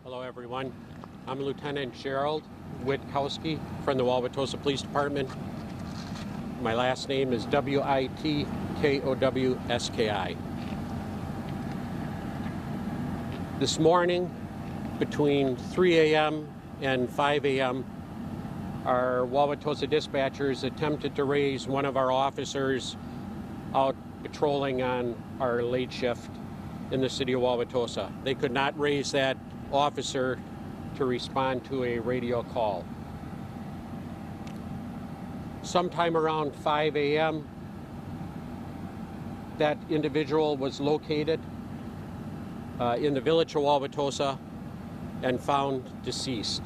Hello everyone. I'm Lieutenant Gerald Witkowski from the Wauwatosa Police Department. My last name is Witkowski. This morning, between 3 a.m. and 5 a.m., our Wauwatosa dispatchers attempted to raise one of our officers out patrolling on our late shift in the city of Wauwatosa. They could not raise that officer to respond to a radio call. Sometime around 5 a.m., that individual was located in the village of Wauwatosa and found deceased.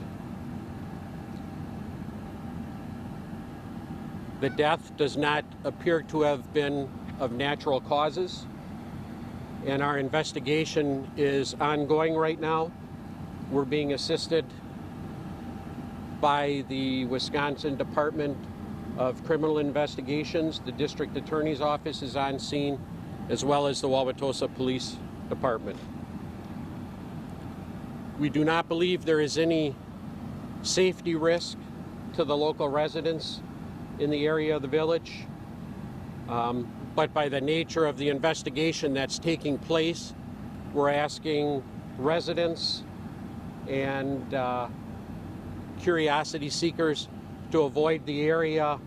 The death does not appear to have been of natural causes, and our investigation is ongoing right now. We're being assisted by the Wisconsin Department of Criminal Investigations. The District Attorney's Office is on scene, as well as the Wauwatosa Police Department. We do not believe there is any safety risk to the local residents in the area of the village, but by the nature of the investigation that's taking place, we're asking residents and curiosity seekers to avoid the area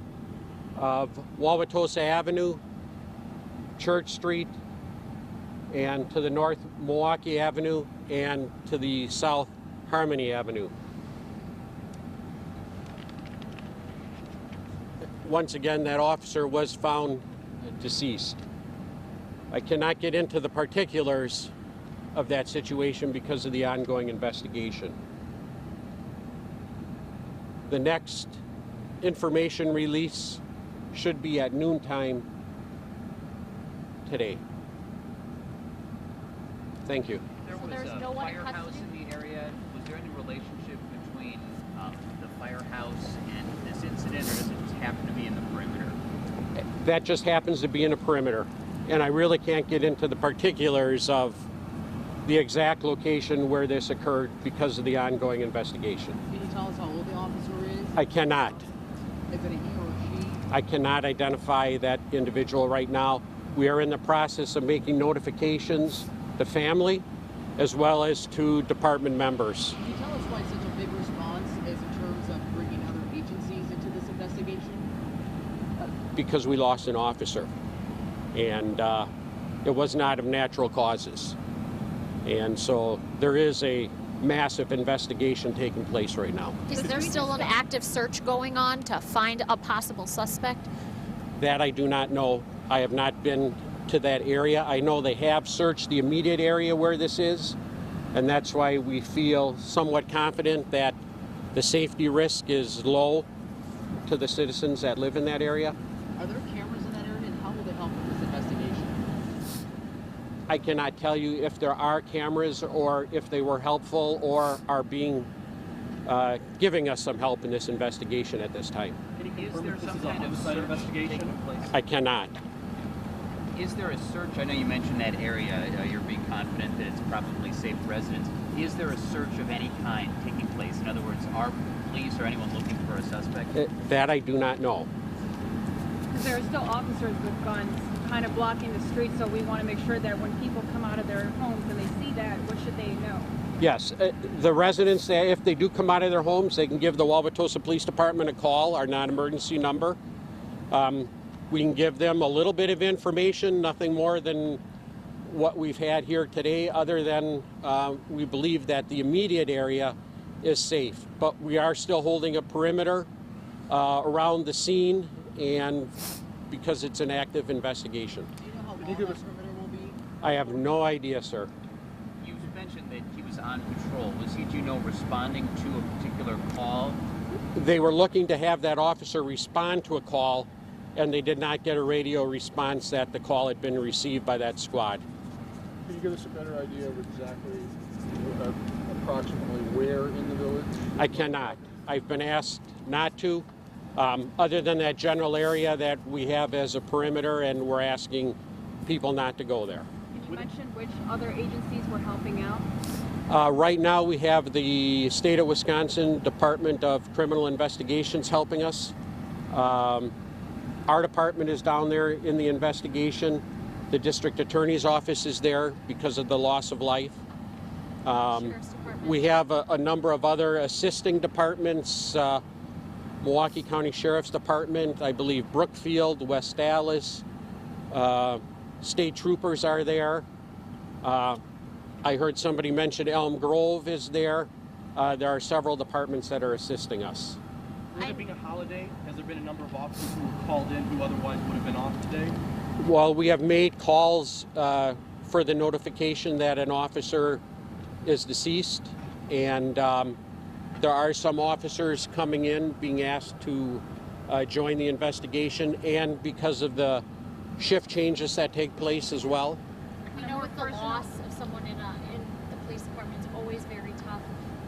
of Wauwatosa Avenue, Church Street, and to the north Milwaukee Avenue, and to the south Harmony Avenue. Once again, that officer was found deceased. I cannot get into the particulars of that situation because of the ongoing investigation. The next information release should be at noontime today. Thank you. There was a firehouse in the area. Was there any relationship between the firehouse and this incident, or does it just happen to be in the perimeter? That just happens to be in a perimeter, and I really can't get into the particulars of the exact location where this occurred because of the ongoing investigation. Can you tell us how old the officer is? I cannot. Is it a he or she? I cannot identify that individual right now. We are in the process of making notifications to family as well as to department members. Can you tell us why such a big response is in terms of bringing other agencies into this investigation? Because we lost an officer, and it was not of natural causes. And so there is a massive investigation taking place right now. Is there still an active search going on to find a possible suspect? That I do not know. I have not been to that area. I know they have searched the immediate area where this is, and that's why we feel somewhat confident that the safety risk is low to the citizens that live in that area. Are there cameras in that area, and how will they help with this investigation? I cannot tell you if there are cameras or if they were helpful or are being giving us some help in this investigation at this time. Is there some kind of search taking place? I cannot. Is there a search? I know you mentioned that area. You're being confident that it's probably safe residents. Is there a search of any kind taking place? In other words, are police or anyone looking for a suspect? That I do not know. Because there are still officers with guns kind of blocking the street, so we want to make sure that when people come out of their homes and they see that, what should they know? Yes, the residents, if they do come out of their homes, they can give the Wauwatosa Police Department a call, our non-emergency number. We can give them a little bit of information, nothing more than what we've had here today, other than we believe that the immediate area is safe. But we are still holding a perimeter around the scene, and because it's an active investigation. Do you know how long that perimeter will be? I have no idea, sir. You mentioned that he was on patrol. Was he, do you know, responding to a particular call? They were looking to have that officer respond to a call, and they did not get a radio response that the call had been received by that squad. Can you give us a better idea of exactly, approximately where in the village? I cannot. I've been asked not to, other than that general area that we have as a perimeter, and we're asking people not to go there. Can you mention which other agencies were helping out? Right now we have the state of Wisconsin Department of Criminal Investigations helping us. Our department is down there in the investigation. The district attorney's office is there because of the loss of life. Sheriff's Department. We have a number of other assisting departments, Milwaukee County Sheriff's Department, I believe Brookfield, West Allis, state troopers are there. I heard somebody mention Elm Grove is there. There are several departments that are assisting us. With it being a holiday, has there been a number of officers who were called in who otherwise would have been off today? Well, we have made calls for the notification that an officer is deceased, and there are some officers coming in being asked to join the investigation, and because of the shift changes that take place as well. You know, with the loss of someone in the police department, it's always very tough.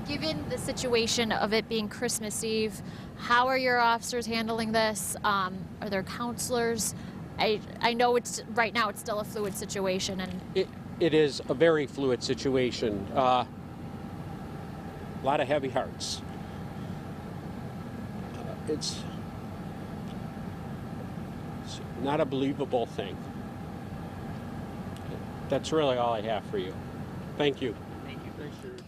Given the situation of it being Christmas Eve, how are your officers handling this? Are there counselors? I know it's right now it's still a fluid situation, and It is a very fluid situation. A lot of heavy hearts. It's not a believable thing. That's really all I have for you. Thank you. Thank you. Thanks, Sheriff.